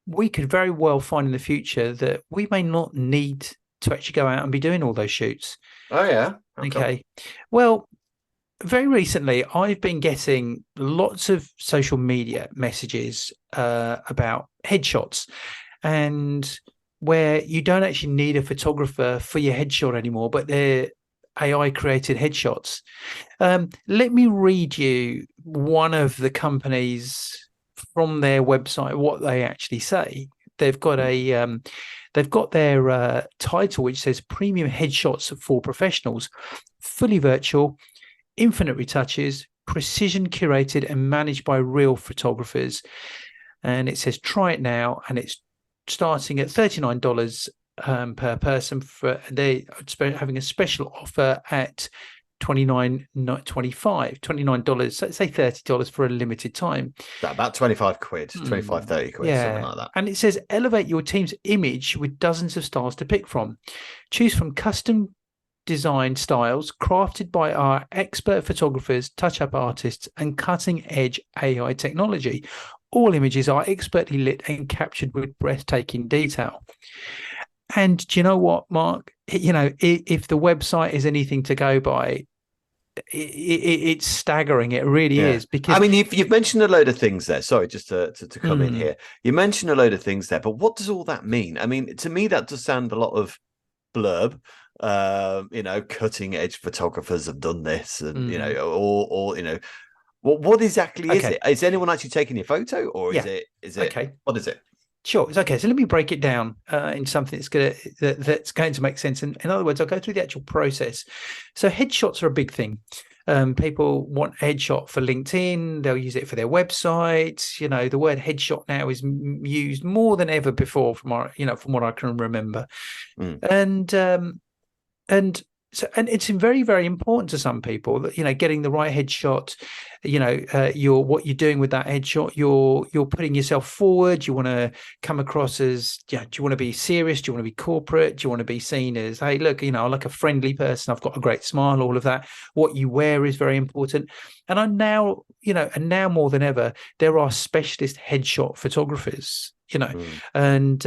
we could very well find in the future that we may not need to actually go out and be doing all those shoots. Oh yeah. How come? Okay. Well, very recently, I've been getting lots of social media messages about headshots, and where you don't actually need a photographer for your headshot anymore, but they're AI created headshots. Let me read you one of the companies from their website, what they actually say. They've got they've got their title, which says "Premium Headshots for Professionals, Fully Virtual, Infinite Retouches, Precision Curated and Managed by Real Photographers." And it says try it now, and it's starting at $39 per person. For they having a special offer at $29.25, so say $30 for a limited time. About 25 quid, 25, 30 quid, something Yeah. like that. And it says elevate your team's image with dozens of styles to pick from. Choose from custom designed styles crafted by our expert photographers, touch-up artists, and cutting-edge AI technology. All images are expertly lit and captured with breathtaking detail. And do you know what, Mark? If the website is anything to go by, it's staggering. It really Yeah. is, because I mean, you've mentioned a load of things there. Sorry, just to come in mm, here. You mentioned a load of things there, but what does all that mean? I mean, to me, that does sound a lot of blurb. Cutting edge photographers have done this, and mm, or what exactly is okay, it? Is anyone actually taking your photo, or is yeah, it okay. what is it? Sure, it's okay. So let me break it down in something that's going to make sense. In other words, I'll go through the actual process. So headshots are a big thing. People want a headshot for LinkedIn. They'll use it for their websites. The word headshot now is used more than ever before, from what I can remember. Mm. And and and it's very, very important to some people that getting the right headshot. You're what you're doing with that headshot, you're putting yourself forward. You want to come across as, do you want to be serious, do you want to be corporate, do you want to be seen as, hey, look, I'm like a friendly person, I've got a great smile, all of that. What you wear is very important. And I now and now more than ever, there are specialist headshot photographers, Mm. and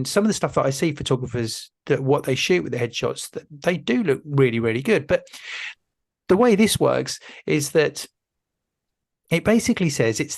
some of the stuff that I see photographers, that what they shoot with the headshots, that they do look really, really good. But the way this works is that it basically says it's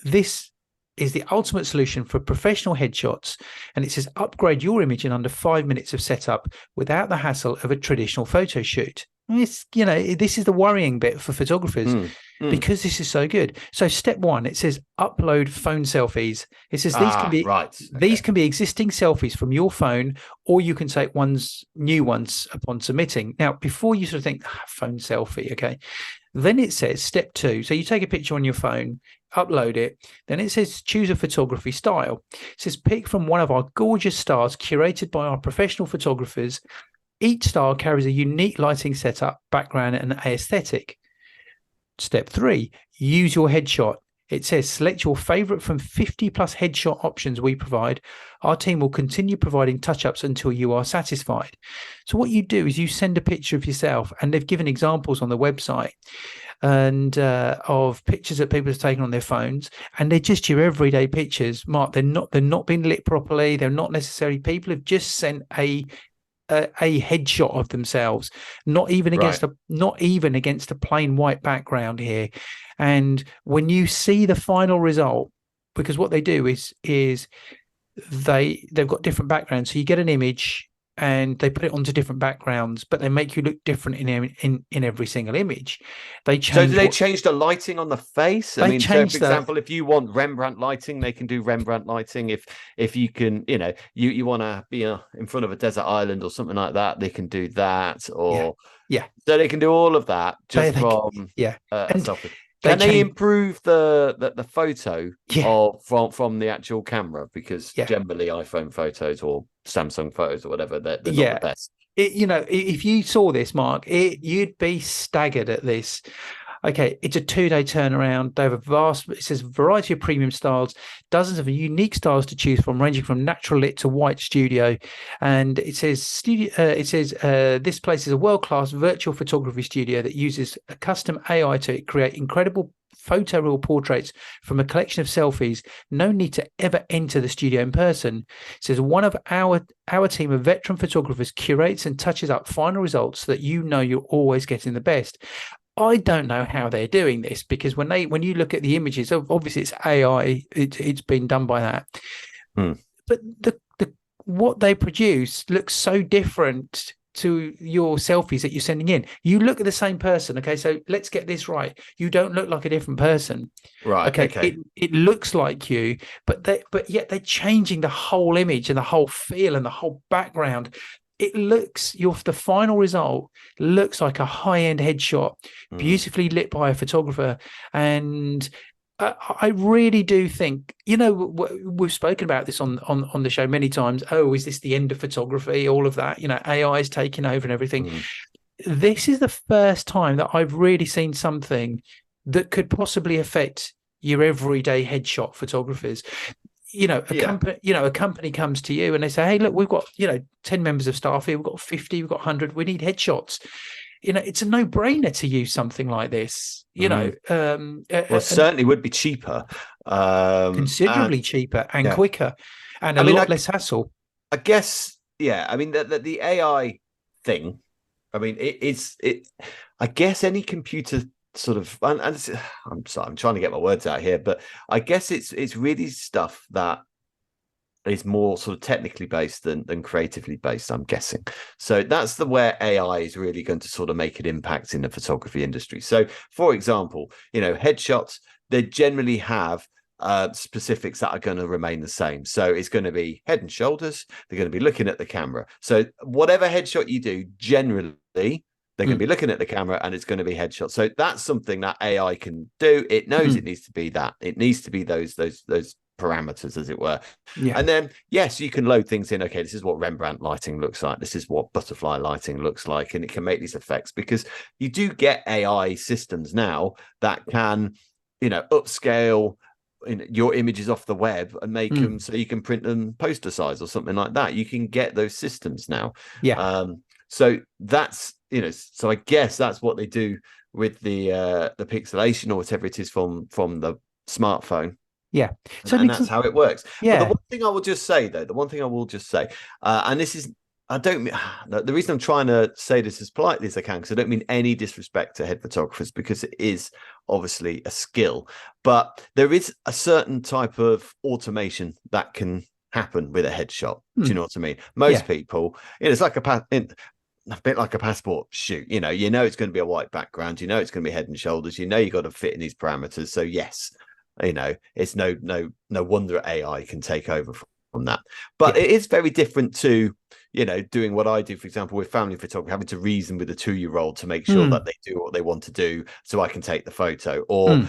this is the ultimate solution for professional headshots, and it says upgrade your image in under 5 minutes of setup without the hassle of a traditional photo shoot. This is the worrying bit for photographers, Mm. Mm. because this is so good. So step one, it says upload phone selfies. It says Right. these Okay. can be existing selfies from your phone, or you can take new ones upon submitting. Now, before you sort of think phone selfie, okay, then it says step two. So you take a picture on your phone, upload it. Then it says choose a photography style. It says pick from one of our gorgeous styles curated by our professional photographers. Each style carries a unique lighting setup, background, and aesthetic. Step three, use your headshot. It says select your favorite from 50 plus headshot options we provide. Our team will continue providing touch-ups until you are satisfied. So what you do is you send a picture of yourself, and they've given examples on the website and of pictures that people have taken on their phones, and they're just your everyday pictures. Mark, they're not being lit properly. They're not necessarily, people have just sent a headshot of themselves, Right. not even against a plain white background here. And when you see the final result, because what they do is they've got different backgrounds, so you get an image and they put it onto different backgrounds, but they make you look different in every single image. They So do change they what change the lighting on the face? I they mean, so for change the example, if you want Rembrandt lighting, they can do Rembrandt lighting. If you can, you want to be in front of a desert island or something like that, they can do that. yeah, Or yeah, so they can do all of that just they from yeah, a and selfie. they Can they change, improve the photo yeah, of from the actual camera? Because yeah, generally iPhone photos or Samsung photos or whatever, they're not the yeah. best. If you saw this, Mark, you'd be staggered at this. Okay, it's a 2-day turnaround. They have it says variety of premium styles, dozens of unique styles to choose from, ranging from natural lit to white studio. And it says this place is a world-class virtual photography studio that uses a custom AI to create incredible photoreal portraits from a collection of selfies. No need to ever enter the studio in person. It says one of our team of veteran photographers curates and touches up final results so that you're always getting the best. I don't know how they're doing this, because when you look at the images, obviously it's AI, it's been done by that. But the what they produce looks so different to your selfies that you're sending in. You look at the same person. Okay, so let's get this right. You don't look like a different person. Right. Okay. It looks like you, but yet they're changing the whole image and the whole feel and the whole background. It looks, the final result looks like a high-end headshot, beautifully lit by a photographer. And I really do think, we've spoken about this on the show many times. Oh, is this the end of photography? All of that, AI is taking over and everything. This is the first time that I've really seen something that could possibly affect your everyday headshot photographers. A company comes to you and they say, hey, look, we've got 10 members of staff here, we've got 50, we've got 100, we need headshots. It's a no-brainer to use something like this. Well, certainly would be cheaper, considerably cheaper and quicker, and a lot less hassle. I guess, I mean, the AI thing, I mean, I guess any computer sort of, and I'm sorry, I'm trying to get my words out here, but I guess it's really stuff that is more sort of technically based than creatively based, I'm guessing. So that's where AI is really going to sort of make an impact in the photography industry. So, for example, headshots, they generally have specifics that are going to remain the same. So it's going to be head and shoulders. They're going to be looking at the camera. So whatever headshot you do, generally, they're going to be looking at the camera and it's going to be headshot. So that's something that AI can do. It knows it needs to be that. It needs to be those parameters, as it were. And then yes, you can load things in. Okay, this is what Rembrandt lighting looks like, this is what butterfly lighting looks like, and it can make these effects, because you do get AI systems now that can upscale your images off the web and make them so you can print them poster size or something like that. You can get those systems now. So that's so I guess that's what they do with the pixelation or whatever it is from the smartphone. So and that's how it works. But the one thing I will just say, and this is, the reason I'm trying to say this as politely as I can, because I don't mean any disrespect to head photographers, because it is obviously a skill, but there is a certain type of automation that can happen with a headshot. Do you know what I mean? Most people, it's like a bit like a passport shoot. It's going to be a white background. It's going to be head and shoulders. You got to fit in these parameters. So yes, it's no wonder AI can take over from that. But it is very different to doing what I do, for example, with family photography, having to reason with a 2-year-old to make sure that they do what they want to do so I can take the photo, or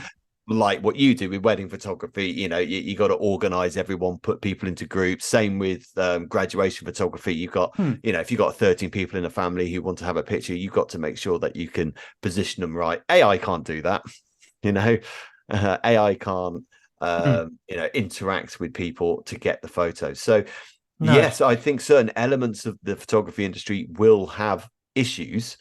like what you do with wedding photography. You got to organize everyone, put people into groups. Same with graduation photography. You've got if you've got 13 people in a family who want to have a picture, you've got to make sure that you can position them right. AI can't do that. AI can't interact with people to get the photos. So yes, I think certain elements of the photography industry will have issues.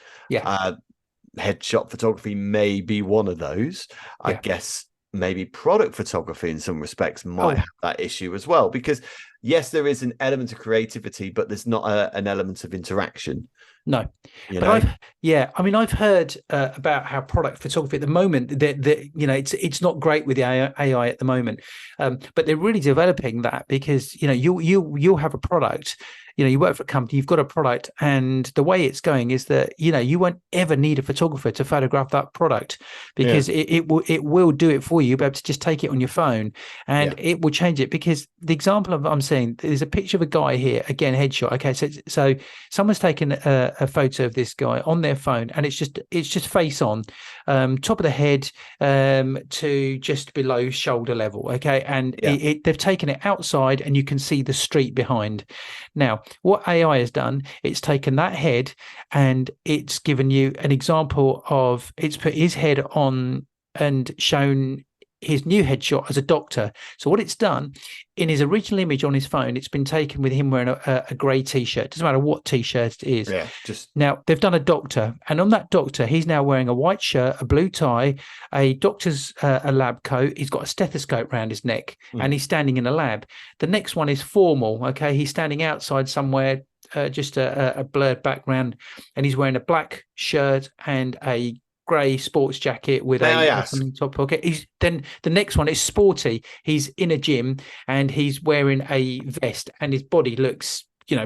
Headshot photography may be one of those. I guess maybe product photography in some respects might have that issue as well, because yes, there is an element of creativity, but there's not an element of interaction. No, but I've heard about how product photography at the moment, that it's not great with the AI at the moment, but they're really developing that, because you'll have a product. You work for a company, you've got a product, and the way it's going is that you won't ever need a photographer to photograph that product, because it will do it for you. You'll be able to just take it on your phone, and it will change it. Because the example I'm saying, there's a picture of a guy here, again, headshot. Okay, so someone's taken a photo of this guy on their phone, and it's just face on, top of the head to just below shoulder level. Okay, and they've taken it outside, and you can see the street behind. Now, what AI has done, it's taken that head and it's given you an example of, it's put his head on and shown his new headshot as a doctor. So what it's done, in his original image on his phone, it's been taken with him wearing a grey t-shirt. Doesn't matter what t-shirt it is. Yeah, just Now they've done a doctor, and on that doctor, he's now wearing a white shirt, a blue tie, a doctor's a lab coat. He's got a stethoscope around his neck, and he's standing in a lab. The next one is formal. Okay, he's standing outside somewhere, just a blurred background, and he's wearing a black shirt and a grey sports jacket with may I a ask, something top pocket. He's then the next one is sporty. He's in a gym and he's wearing a vest, and his body looks,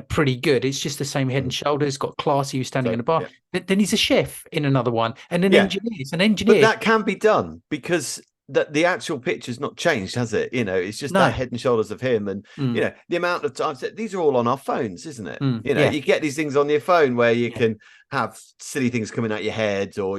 pretty good. It's just the same head and shoulders, got classy. He's standing in a bar. yeah. Then he's a chef in another one, and an Yeah. engineer. It's an But engineer. that can be done because the actual picture's not changed, has it? It's just No. that head and shoulders of him, and the amount of times these are all on our phones, isn't it? Yeah. You get these things on your phone where you can have silly things coming out your head, or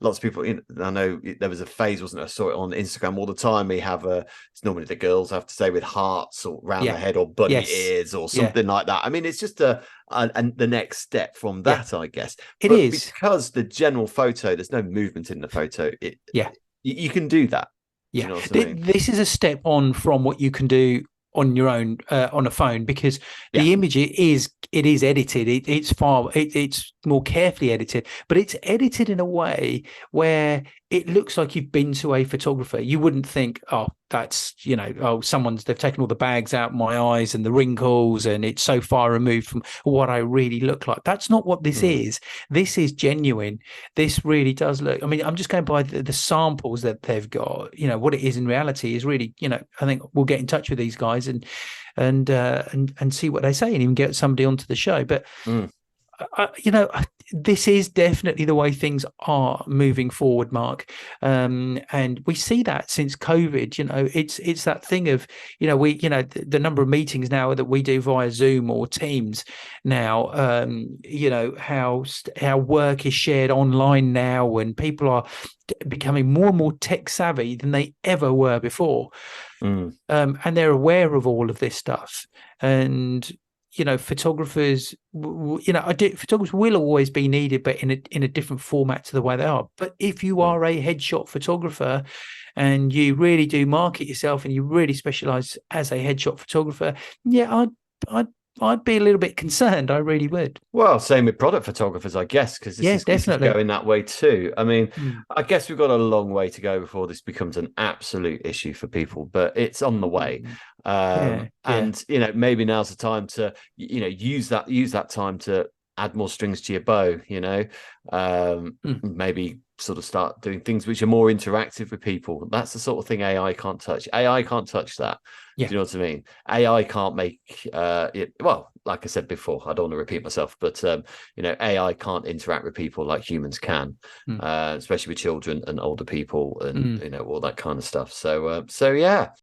lots of people. I know there was a phase, wasn't there? I saw it on Instagram all the time. We have it's normally the girls have to say with hearts or around the head or bunny ears or something like that. I mean, it's just and the next step from that, I guess. It but is because the general photo, there's no movement in the photo. You can do that. Yeah, you know what I mean? This is a step on from what you can do on your own on a phone, because the image is edited. It's more carefully edited, but it's edited in a way where it looks like you've been to a photographer. You wouldn't think, oh, that's they've taken all the bags out my eyes and the wrinkles, and it's so far removed from what I really look like. That's not what this is. This is genuine. This really does look, I mean, I'm just going by the samples that they've got. What it is in reality is really, I think we'll get in touch with these guys and see what they say, and even get somebody onto the show. But this is definitely the way things are moving forward, Mark. And we see that since COVID. It's that thing of, the number of meetings now that we do via Zoom or Teams now. How work is shared online now, and people are becoming more and more tech savvy than they ever were before. And they're aware of all of this stuff. And photographers, photographers will always be needed, but in a different format to the way they are. But if you are a headshot photographer and you really do market yourself and you really specialize as a headshot photographer, I'd be a little bit concerned. I really would. Well, same with product photographers, I guess, because this is going that way too. I mean, I guess we've got a long way to go before this becomes an absolute issue for people, but it's on the way. And maybe now's the time to use that time to add more strings to your bow. Maybe sort of start doing things which are more interactive with people. That's the sort of thing AI can't touch. AI can't touch that. Do you know what I mean? AI can't make it. Well, like I said before, I don't want to repeat myself, but AI can't interact with people like humans can, especially with children and older people and all that kind of stuff. So yeah.